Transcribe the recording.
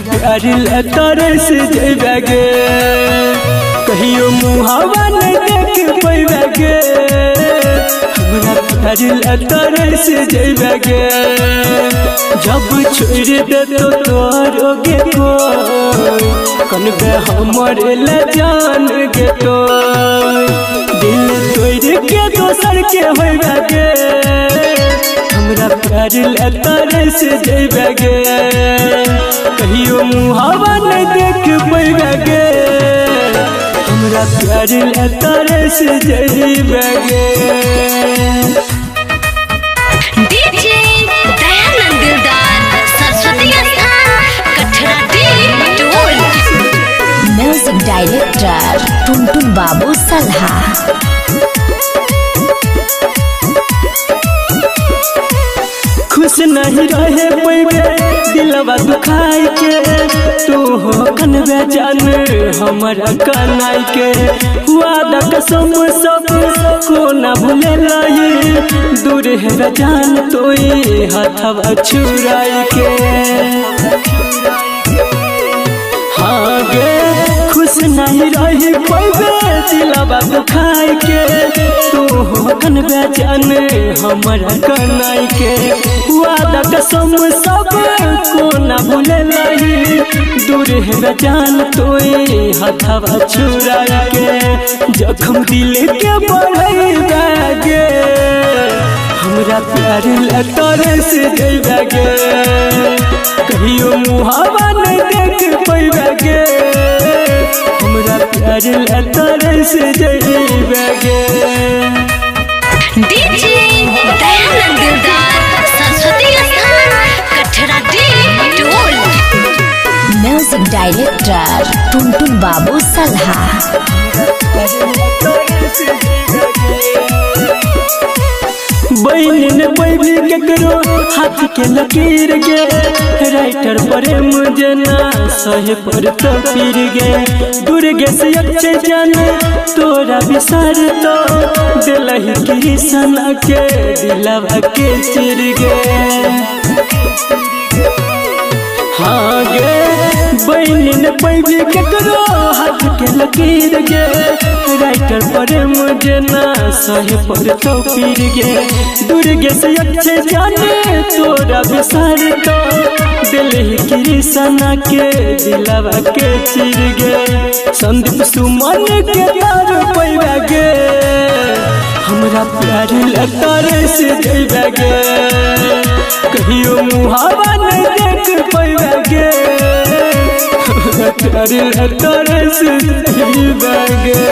प्यार तरस जेबे गे कहियो मुहावा नहीं देख पैबे गे हमरा प्यार तरस जेबे गे जब छोड़ दे तो तोरोगे कोई कनबे हमरे ले जान गे तो दिल तोड़ के दोसर के होइबे गे हमरा प्यार तरस जेबे गे कहियो मुहावा नहीं देख पैबे गे हमरा प्यार तरस जेबे गे। म्यूजिक डायरेक्टर टुनटुन बाबू सलहा। खुश नहीं रहे पैबे दिलवा दुखाई के तू हो कनबे जान हमरा कनाई के वादा कसम सब को न भूले लाई दूर है जान तोई हथवा छुराई के हाँ गे खुश नहीं रही पैबे दिलवा दुखाई के तू हो कनबे जान हमरा कनाई के वादा कसम सब को न भूले लाई दूर है जान तोई हथवा छुराई के जख्म दिल के बढ़ाई गे हमरा प्यार तरस जेबे गे कहियो मुहावा नहीं देख पैबे गे हमरा प्यार तरस जेबे गे। म्यूजिक डायरेक्टर टुनटुन बाबू सलहा। बहन ने पैबी केकरो हाथ के लकीर गे राइटर प्रेम जना सहे पर तो पीर गे दूर गे से अच्छे जान तोरा विसार तो दिलहि कृष्ण के दिलवा के चिर गे हाँ गे बहन ने पैबी केकरो हाथ के लकीर गे राइटर प्रेम जना सहे पर तो पीर गे दूर गे से अच्छे जाने तोरा विसार तो दिल कृष्ण के दिलवा के चिर गे संदीप सुमन के तार पैबे गे हमरा प्यार तरस जेबे गे कहियो मुहावा नहीं देख पैबे गे हमरा प्यार तरस जेबे गे।